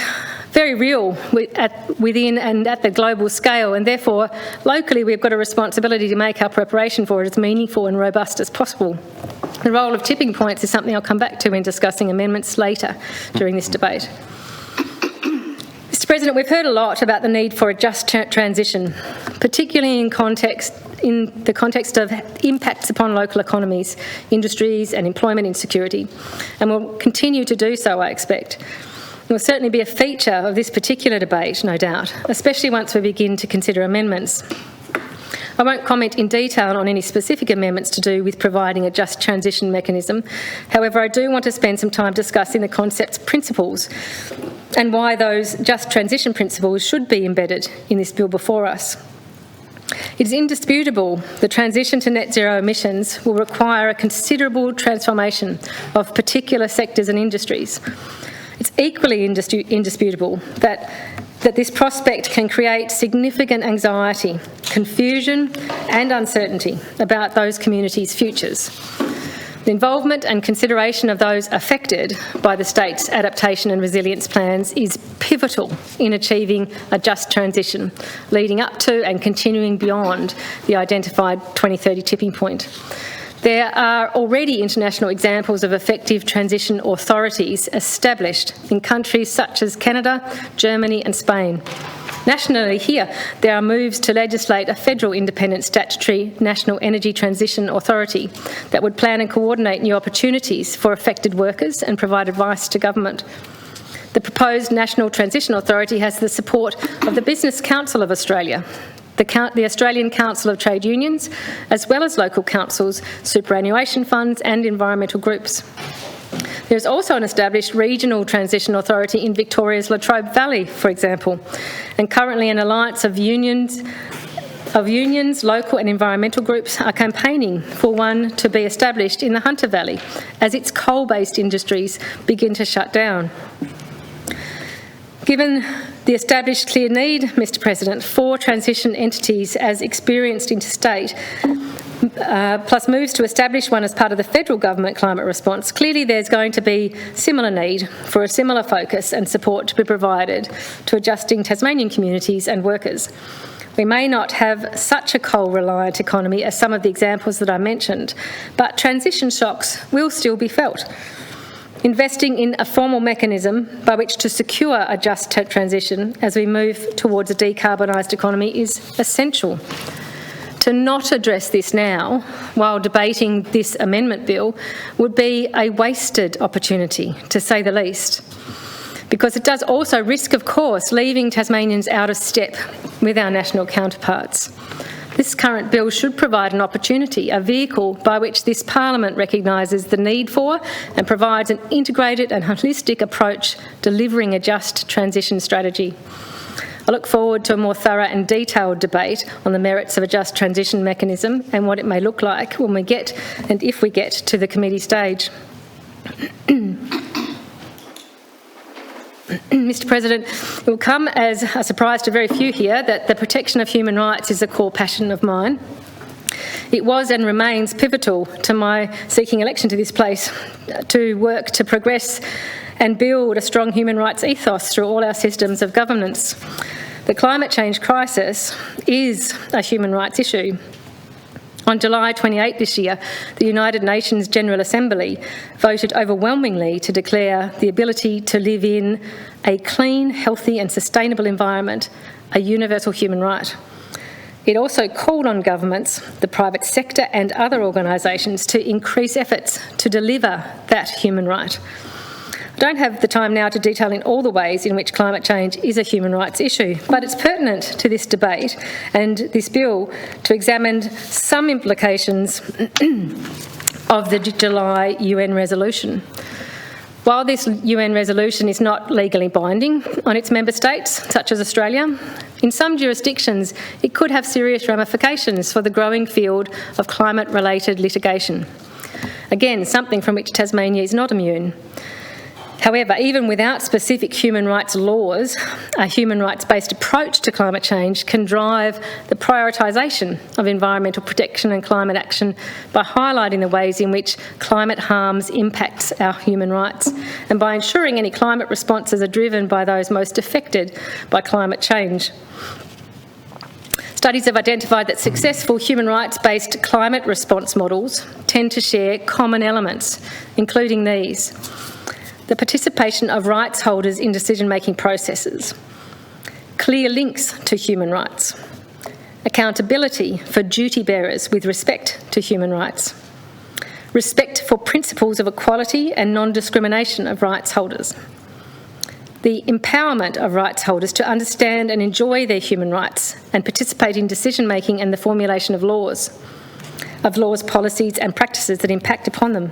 very real within and at the global scale, and therefore locally we've got a responsibility to make our preparation for it as meaningful and robust as possible. The role of tipping points is something I'll come back to in discussing amendments later during this debate. Mr President, we've heard a lot about the need for a just transition, particularly in the context of impacts upon local economies, industries and employment insecurity, and will continue to do so, I expect. It will certainly be a feature of this particular debate, no doubt, especially once we begin to consider amendments. I won't comment in detail on any specific amendments to do with providing a just transition mechanism. However, I do want to spend some time discussing the concept's principles and why those just transition principles should be embedded in this bill before us. It is indisputable the transition to net zero emissions will require a considerable transformation of particular sectors and industries. It's equally indisputable that this prospect can create significant anxiety, confusion and uncertainty about those communities' futures. The involvement and consideration of those affected by the state's adaptation and resilience plans is pivotal in achieving a just transition, leading up to and continuing beyond the identified 2030 tipping point. There are already international examples of effective transition authorities established in countries such as Canada, Germany and Spain. Nationally here, there are moves to legislate a federal independent statutory National Energy Transition Authority that would plan and coordinate new opportunities for affected workers and provide advice to government. The proposed National Transition Authority has the support of the Business Council of Australia, the Australian Council of Trade Unions, as well as local councils, superannuation funds and environmental groups. There is also an established regional transition authority in Victoria's Latrobe Valley, for example, and currently an alliance of unions of unions, local and environmental groups are campaigning for one to be established in the Hunter Valley as its coal-based industries begin to shut down. Given the established clear need, Mr President, for transition entities as experienced interstate, plus moves to establish one as part of the federal government climate response, clearly there's going to be similar need for a similar focus and support to be provided to adjusting Tasmanian communities and workers. We may not have such a coal-reliant economy as some of the examples that I mentioned, but transition shocks will still be felt. Investing in a formal mechanism by which to secure a just transition as we move towards a decarbonised economy is essential. To not address this now, while debating this amendment bill, would be a wasted opportunity, to say the least, because it does also risk, of course, leaving Tasmanians out of step with our national counterparts. This current bill should provide an opportunity, a vehicle by which this Parliament recognises the need for and provides an integrated and holistic approach delivering a just transition strategy. I look forward to a more thorough and detailed debate on the merits of a just transition mechanism and what it may look like when we get, and if we get, to the committee stage. Mr President, it will come as a surprise to very few here that the protection of human rights is a core passion of mine. It was and remains pivotal to my seeking election to this place to work to progress and build a strong human rights ethos through all our systems of governance. The climate change crisis is a human rights issue. On July 28 this year, the United Nations General Assembly voted overwhelmingly to declare the ability to live in a clean, healthy and sustainable environment a universal human right. It also called on governments, the private sector and other organisations to increase efforts to deliver that human right. I don't have the time now to detail in all the ways in which climate change is a human rights issue, but it's pertinent to this debate and this bill to examine some implications of the July UN resolution. While this UN resolution is not legally binding on its member states, such as Australia, in some jurisdictions it could have serious ramifications for the growing field of climate-related litigation. Again, something from which Tasmania is not immune. However, even without specific human rights laws, a human rights-based approach to climate change can drive the prioritisation of environmental protection and climate action by highlighting the ways in which climate harms impacts our human rights and by ensuring any climate responses are driven by those most affected by climate change. Studies have identified that successful human rights-based climate response models tend to share common elements, including these: the participation of rights holders in decision-making processes, clear links to human rights, accountability for duty bearers with respect to human rights, respect for principles of equality and non-discrimination of rights holders, the empowerment of rights holders to understand and enjoy their human rights and participate in decision-making and the formulation of laws, policies and practices that impact upon them.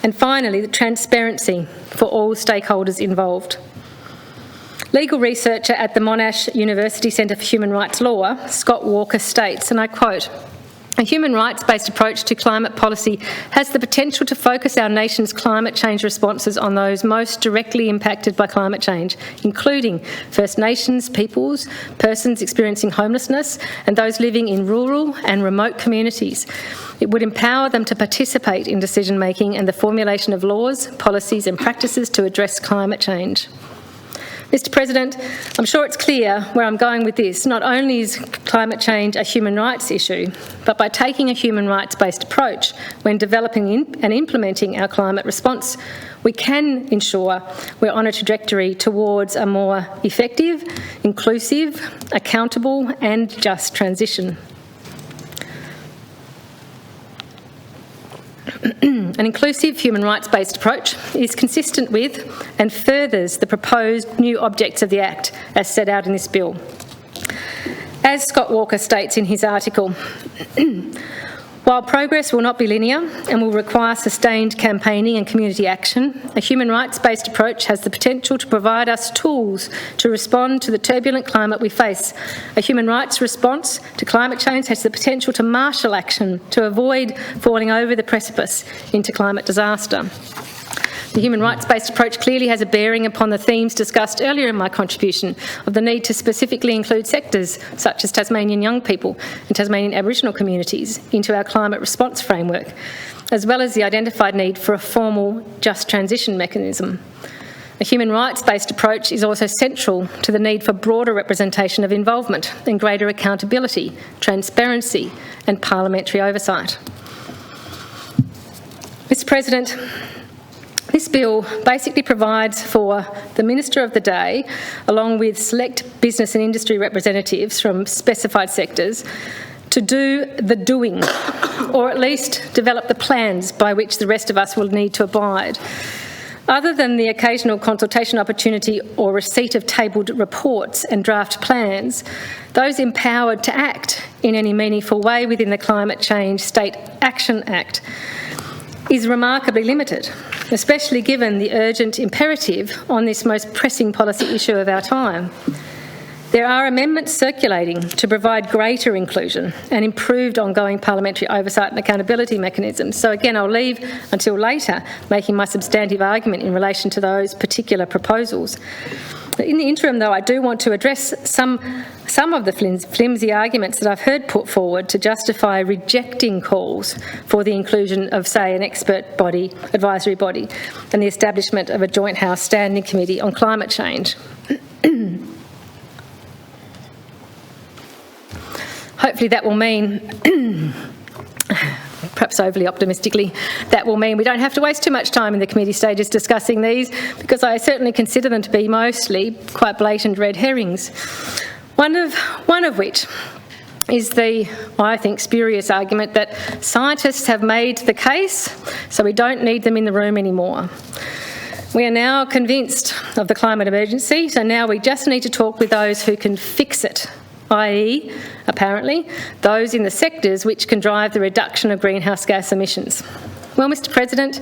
And finally, the transparency for all stakeholders involved. Legal researcher at the Monash University Centre for Human Rights Law, Scott Walker, states, and I quote, "A human rights-based approach to climate policy has the potential to focus our nation's climate change responses on those most directly impacted by climate change, including First Nations peoples, persons experiencing homelessness, and those living in rural and remote communities. It would empower them to participate in decision-making and the formulation of laws, policies and practices to address climate change." Mr President, I'm sure it's clear where I'm going with this. Not only is climate change a human rights issue, but by taking a human rights-based approach when developing and implementing our climate response, we can ensure we're on a trajectory towards a more effective, inclusive, accountable and just transition. An inclusive human rights-based approach is consistent with and furthers the proposed new objects of the Act as set out in this bill. As Scott Walker states in his article, While progress will not be linear and will require sustained campaigning and community action, a human rights-based approach has the potential to provide us tools to respond to the turbulent climate we face. A human rights response to climate change has the potential to marshal action to avoid falling over the precipice into climate disaster. The human rights-based approach clearly has a bearing upon the themes discussed earlier in my contribution of the need to specifically include sectors such as Tasmanian young people and Tasmanian Aboriginal communities into our climate response framework, as well as the identified need for a formal just transition mechanism. A human rights-based approach is also central to the need for broader representation of involvement and greater accountability, transparency and parliamentary oversight. Mr. President, this bill basically provides for the Minister of the Day, along with select business and industry representatives from specified sectors, to do the doing, or at least develop the plans by which the rest of us will need to abide. Other than the occasional consultation opportunity or receipt of tabled reports and draft plans, those empowered to act in any meaningful way within the Climate Change State Action Act is remarkably limited, especially given the urgent imperative on this most pressing policy issue of our time. There are amendments circulating to provide greater inclusion and improved ongoing parliamentary oversight and accountability mechanisms. So again, I'll leave until later making my substantive argument in relation to those particular proposals. In the interim, though, I do want to address some of the flimsy arguments that I've heard put forward to justify rejecting calls for the inclusion of, say, an expert body, advisory body, and the establishment of a Joint House Standing Committee on Climate Change. Hopefully that will mean, perhaps overly optimistically, that will mean we don't have to waste too much time in the committee stages discussing these, because I certainly consider them to be mostly quite blatant red herrings. One of which is the, I think, spurious argument that scientists have made the case, so we don't need them in the room anymore. We are now convinced of the climate emergency, so now we just need to talk with those who can fix it, i.e., apparently, those in the sectors which can drive the reduction of greenhouse gas emissions. Well, Mr. President,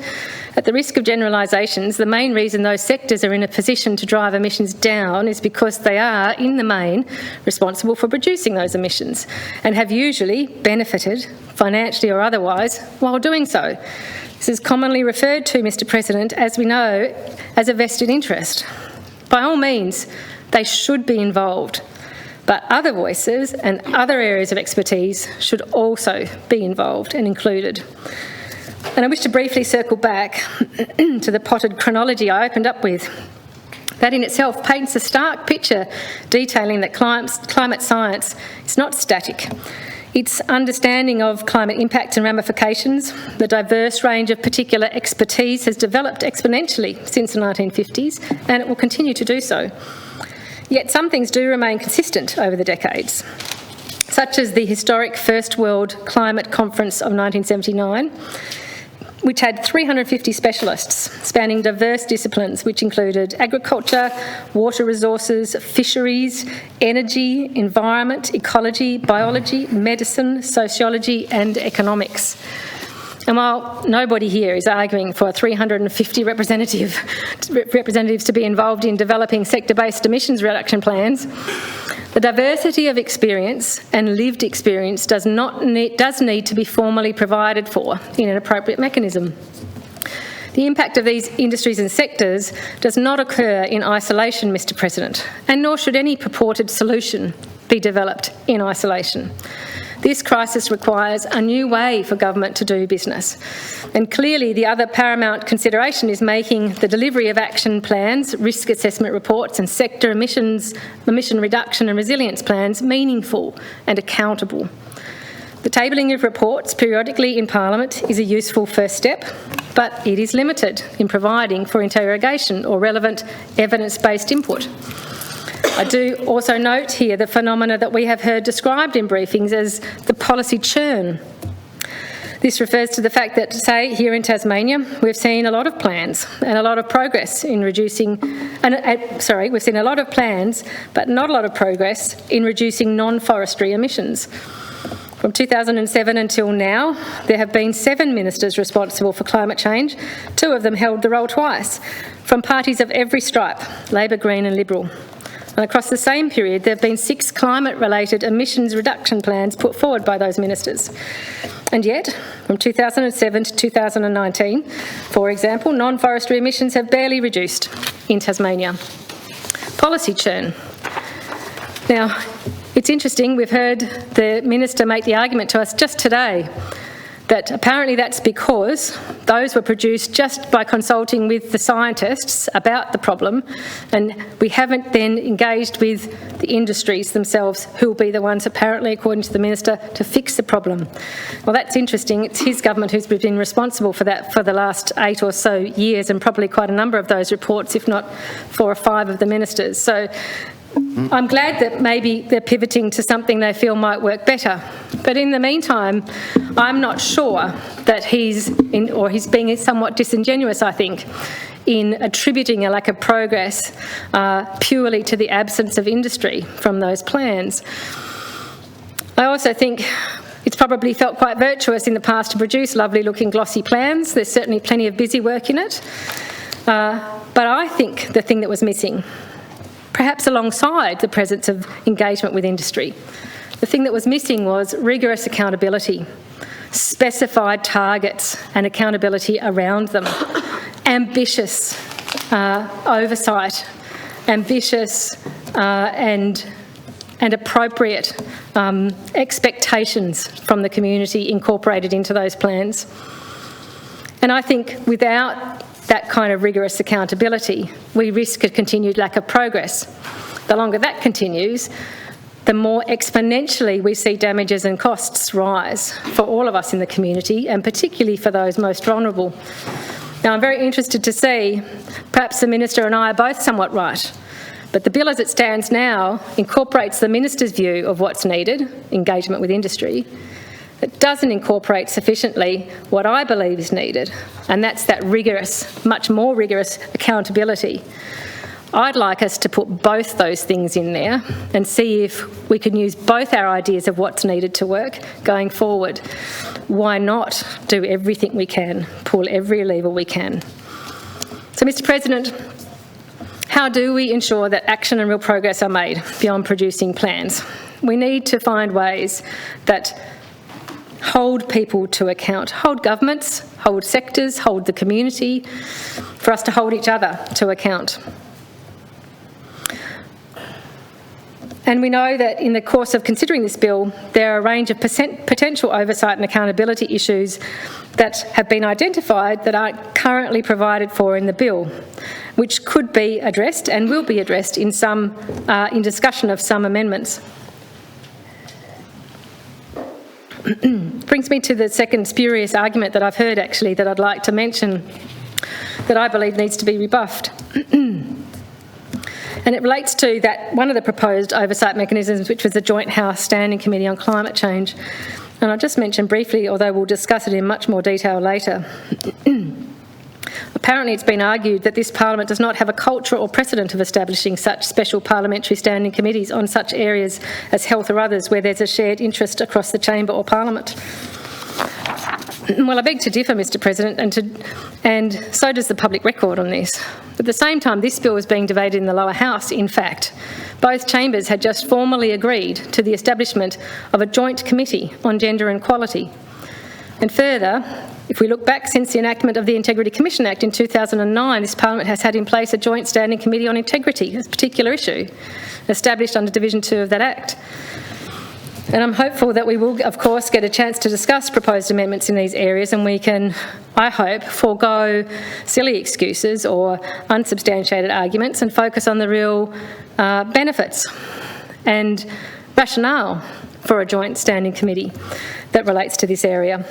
at the risk of generalisations, the main reason those sectors are in a position to drive emissions down is because they are, in the main, responsible for producing those emissions and have usually benefited, financially or otherwise, while doing so. This is commonly referred to, Mr. President, as we know, as a vested interest. By all means, they should be involved, but other voices and other areas of expertise should also be involved and included. And I wish to briefly circle back to the potted chronology I opened up with. That in itself paints a stark picture detailing that climate science is not static. Its understanding of climate impacts and ramifications, the diverse range of particular expertise has developed exponentially since the 1950s, and it will continue to do so. Yet some things do remain consistent over the decades, such as the historic First World Climate Conference of 1979, which had 350 specialists spanning diverse disciplines, which included agriculture, water resources, fisheries, energy, environment, ecology, biology, medicine, sociology and economics. And while nobody here is arguing for 350 representatives to be involved in developing sector-based emissions reduction plans, the diversity of experience and lived experience does need to be formally provided for in an appropriate mechanism. The impact of these industries and sectors does not occur in isolation, Mr. President, and nor should any purported solution be developed in isolation. This crisis requires a new way for government to do business. And clearly the other paramount consideration is making the delivery of action plans, risk assessment reports and sector emission reduction and resilience plans meaningful and accountable. The tabling of reports periodically in Parliament is a useful first step, but it is limited in providing for interrogation or relevant evidence-based input. I do also note here the phenomena that we have heard described in briefings as the policy churn. This refers to the fact that, say, here in Tasmania, we've seen a lot of plans and a lot of progress in reducing, we've seen a lot of plans, but not a lot of progress in reducing non-forestry emissions. From 2007 until now, there have been 7 ministers responsible for climate change. 2 of them held the role twice, from parties of every stripe, Labor, Green and Liberal. And across the same period, there have been 6 climate-related emissions reduction plans put forward by those ministers. And yet, from 2007 to 2019, for example, non-forestry emissions have barely reduced in Tasmania. Policy churn. Now, it's interesting, we've heard the Minister make the argument to us just today that apparently that's because those were produced just by consulting with the scientists about the problem, and we haven't then engaged with the industries themselves, who will be the ones, apparently, according to the Minister, to fix the problem. Well, that's interesting. It's his government who's been responsible for that for the last 8 or so years, and probably quite a number of those reports, if not 4 or 5 of the ministers. So I'm glad that maybe they're pivoting to something they feel might work better. But in the meantime, I'm not sure that he's being somewhat disingenuous, I think, in attributing a lack of progress purely to the absence of industry from those plans. I also think it's probably felt quite virtuous in the past to produce lovely looking glossy plans. There's certainly plenty of busy work in it. But I think the thing that was missing, perhaps alongside the presence of engagement with industry, the thing that was missing was rigorous accountability, specified targets and accountability around them, ambitious oversight, ambitious and appropriate expectations from the community incorporated into those plans. And I think without that kind of rigorous accountability, we risk a continued lack of progress. The longer that continues, the more exponentially we see damages and costs rise for all of us in the community, and particularly for those most vulnerable. Now, I'm very interested to see, perhaps the Minister and I are both somewhat right, but the bill as it stands now incorporates the Minister's view of what's needed, engagement with industry. It doesn't incorporate sufficiently what I believe is needed, and that's that rigorous, much more rigorous accountability. I'd like us to put both those things in there and see if we can use both our ideas of what's needed to work going forward. Why not do everything we can, pull every lever we can? So, Mr. President, how do we ensure that action and real progress are made beyond producing plans? We need to find ways that hold people to account, hold governments, hold sectors, hold the community, for us to hold each other to account. And we know that in the course of considering this bill, there are a range of potential oversight and accountability issues that have been identified that aren't currently provided for in the bill, which could be addressed and will be addressed in discussion of some amendments. Brings me to the second spurious argument that I've heard, actually, that I'd like to mention, that I believe needs to be rebuffed. And it relates to that one of the proposed oversight mechanisms, which was the Joint House Standing Committee on Climate Change. And I'll just mention briefly, although we'll discuss it in much more detail later. Apparently it's been argued that this Parliament does not have a culture or precedent of establishing such special parliamentary standing committees on such areas as health or others where there's a shared interest across the chamber or Parliament. Well, I beg to differ, Mr. President, and so does the public record on this. At the same time, this bill was being debated in the lower house. In fact, both chambers had just formally agreed to the establishment of a joint committee on gender equality. And further, if we look back since the enactment of the Integrity Commission Act in 2009, this Parliament has had in place a joint standing committee on integrity, a particular issue, established under Division 2 of that Act. And I'm hopeful that we will, of course, get a chance to discuss proposed amendments in these areas, and we can, I hope, forego silly excuses or unsubstantiated arguments and focus on the real benefits and rationale for a joint standing committee that relates to this area.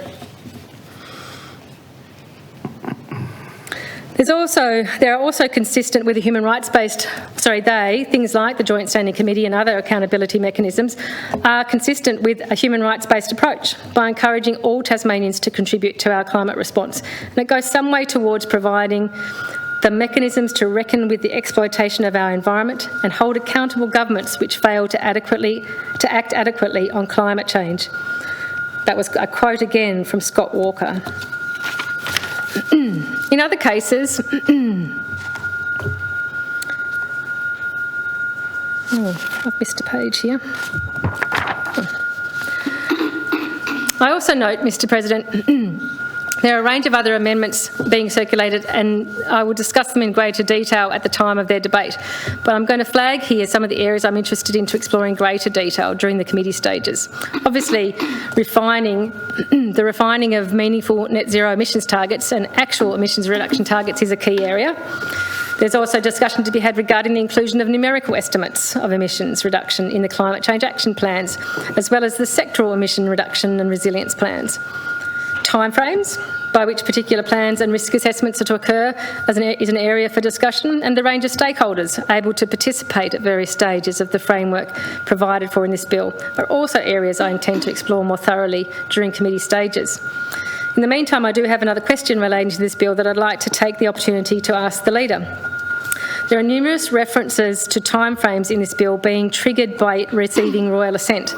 There are also consistent with the human rights-based, things like the Joint Standing Committee and other accountability mechanisms are consistent with a human rights-based approach by encouraging all Tasmanians to contribute to our climate response. And it goes some way towards providing the mechanisms to reckon with the exploitation of our environment and hold accountable governments which fail to act adequately on climate change. That was a quote again from Scott Walker. In other cases, I've missed a page here. I also note, Mr. President, there are a range of other amendments being circulated, and I will discuss them in greater detail at the time of their debate. But I'm going to flag here some of the areas I'm interested in to explore in greater detail during the committee stages. Obviously, the refining of meaningful net zero emissions targets and actual emissions reduction targets is a key area. There's also discussion to be had regarding the inclusion of numerical estimates of emissions reduction in the climate change action plans, as well as the sectoral emission reduction and resilience plans. Timeframes by which particular plans and risk assessments are to occur is an area for discussion, and the range of stakeholders able to participate at various stages of the framework provided for in this bill are also areas I intend to explore more thoroughly during committee stages. In the meantime, I do have another question relating to this bill that I'd like to take the opportunity to ask the Leader. There are numerous references to timeframes in this bill being triggered by it receiving royal assent.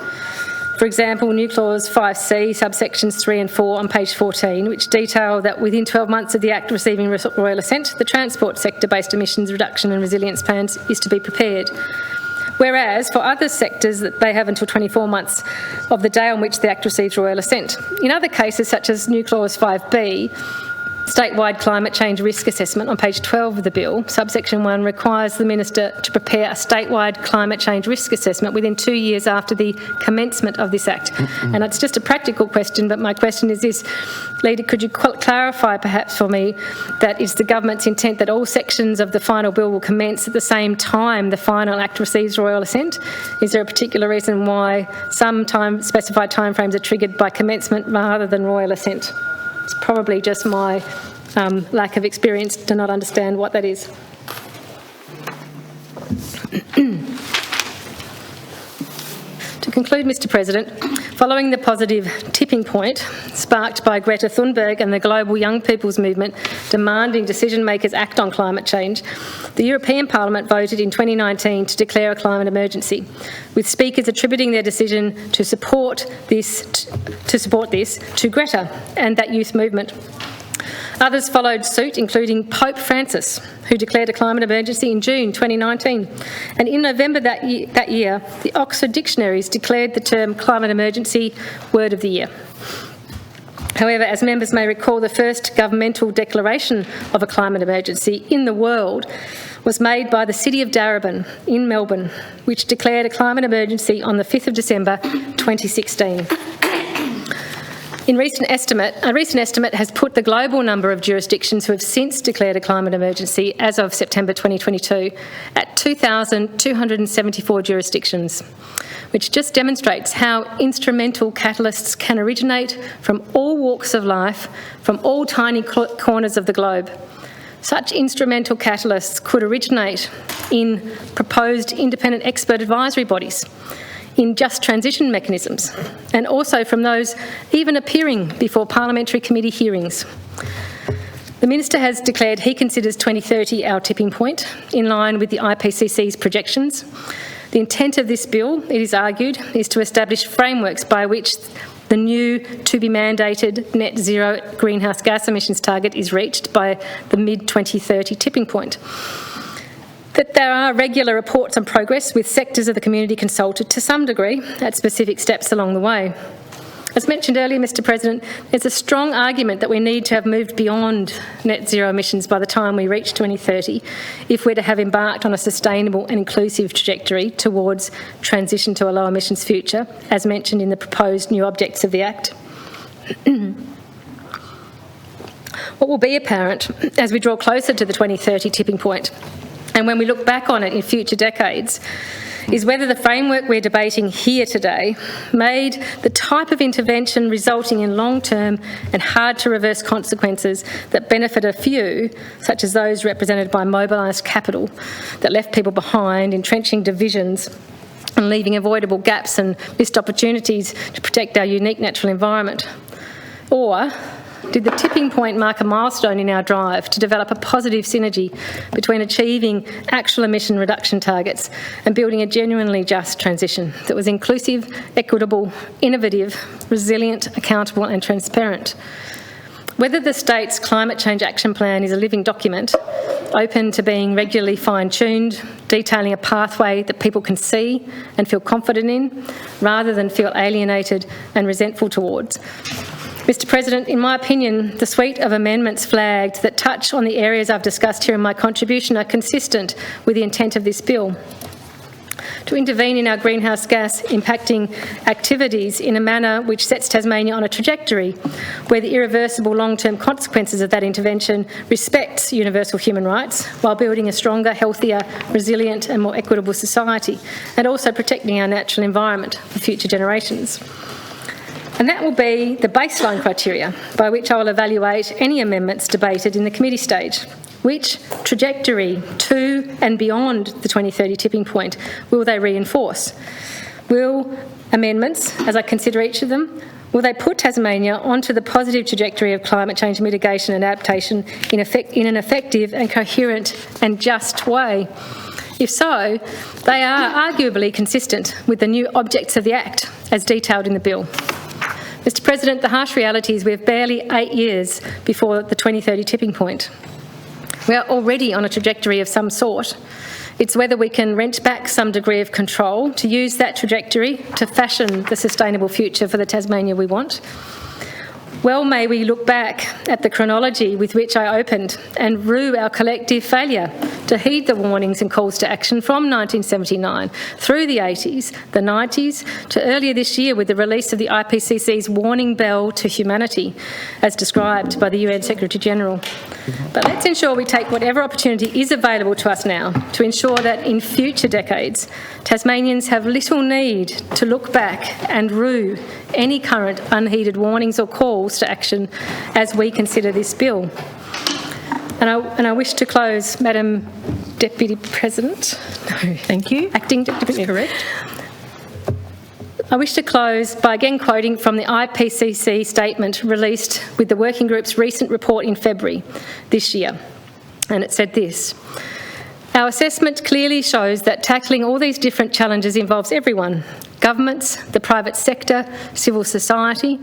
For example, new clause 5C, subsections 3 and 4 on page 14, which detail that within 12 months of the Act receiving royal assent, the transport sector-based emissions reduction and resilience plans is to be prepared. Whereas for other sectors, that they have until 24 months of the day on which the Act receives royal assent. In other cases, such as new clause 5B, statewide climate change risk assessment on page 12 of the bill, subsection 1 requires the Minister to prepare a statewide climate change risk assessment within 2 years after the commencement of this Act. And it's just a practical question, but my question is this. Leader, could you clarify perhaps for me that it's the government's intent that all sections of the final bill will commence at the same time the final Act receives royal assent? Is there a particular reason why some specified timeframes are triggered by commencement rather than royal assent? It's probably just my lack of experience to not understand what that is. To conclude, Mr. President, following the positive tipping point sparked by Greta Thunberg and the global young people's movement demanding decision makers act on climate change, the European Parliament voted in 2019 to declare a climate emergency, with speakers attributing their decision to support this to Greta and that youth movement. Others followed suit, including Pope Francis, who declared a climate emergency in June 2019. And in November that year, the Oxford Dictionaries declared the term climate emergency word of the year. However, as members may recall, the first governmental declaration of a climate emergency in the world was made by the City of Darebin in Melbourne, which declared a climate emergency on the 5th of December 2016. A recent estimate has put the global number of jurisdictions who have since declared a climate emergency as of September 2022 at 2,274 jurisdictions, which just demonstrates how instrumental catalysts can originate from all walks of life, from all tiny corners of the globe. Such instrumental catalysts could originate in proposed independent expert advisory bodies, in just transition mechanisms, and also from those even appearing before parliamentary committee hearings. The Minister has declared he considers 2030 our tipping point, in line with the IPCC's projections. The intent of this bill, it is argued, is to establish frameworks by which the new to-be-mandated net zero greenhouse gas emissions target is reached by the mid-2030 tipping point. That there are regular reports on progress, with sectors of the community consulted to some degree at specific steps along the way. As mentioned earlier, Mr. President, there's a strong argument that we need to have moved beyond net zero emissions by the time we reach 2030 if we're to have embarked on a sustainable and inclusive trajectory towards transition to a low emissions future, as mentioned in the proposed new objects of the Act. What will be apparent as we draw closer to the 2030 tipping point, and when we look back on it in future decades, is whether the framework we're debating here today made the type of intervention resulting in long-term and hard-to-reverse consequences that benefit a few, such as those represented by mobilised capital that left people behind, entrenching divisions and leaving avoidable gaps and missed opportunities to protect our unique natural environment. Or did the tipping point mark a milestone in our drive to develop a positive synergy between achieving actual emission reduction targets and building a genuinely just transition that was inclusive, equitable, innovative, resilient, accountable and transparent. Whether the state's climate change action plan is a living document, open to being regularly fine-tuned, detailing a pathway that people can see and feel confident in, rather than feel alienated and resentful towards. Mr President, in my opinion, the suite of amendments flagged that touch on the areas I've discussed here in my contribution are consistent with the intent of this bill. To intervene in our greenhouse gas impacting activities in a manner which sets Tasmania on a trajectory where the irreversible long-term consequences of that intervention respects universal human rights while building a stronger, healthier, resilient and more equitable society, and also protecting our natural environment for future generations. And that will be the baseline criteria by which I will evaluate any amendments debated in the committee stage. Which trajectory to and beyond the 2030 tipping point will they reinforce? Will amendments, as I consider each of them, will they put Tasmania onto the positive trajectory of climate change mitigation and adaptation in an effective and coherent and just way? If so, they are arguably consistent with the new objects of the Act as detailed in the bill. Mr President, the harsh reality is we have barely 8 years before the 2030 tipping point. We are already on a trajectory of some sort. It's whether we can wrench back some degree of control to use that trajectory to fashion the sustainable future for the Tasmania we want. Well, may we look back at the chronology with which I opened and rue our collective failure to heed the warnings and calls to action from 1979 through the 80s, the 90s, to earlier this year with the release of the IPCC's warning bell to humanity, as described by the UN Secretary-General. But let's ensure we take whatever opportunity is available to us now to ensure that in future decades, Tasmanians have little need to look back and rue any current unheeded warnings or calls to action as we consider this bill. And I wish to close, Madam Deputy President. No, thank you. Acting Deputy. Correct. I wish to close by again quoting from the IPCC statement released with the working group's recent report in February this year. And it said this: "Our assessment clearly shows that tackling all these different challenges involves everyone, governments, the private sector, civil society,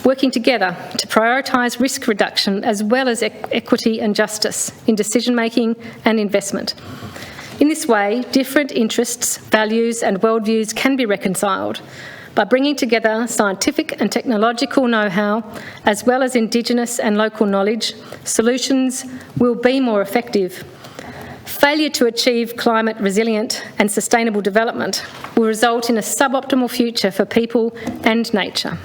working together to prioritise risk reduction as well as equity and justice in decision-making and investment. In this way, different interests, values and worldviews can be reconciled by bringing together scientific and technological know-how as well as Indigenous and local knowledge. Solutions will be more effective. Failure to achieve climate resilient and sustainable development will result in a suboptimal future for people and nature."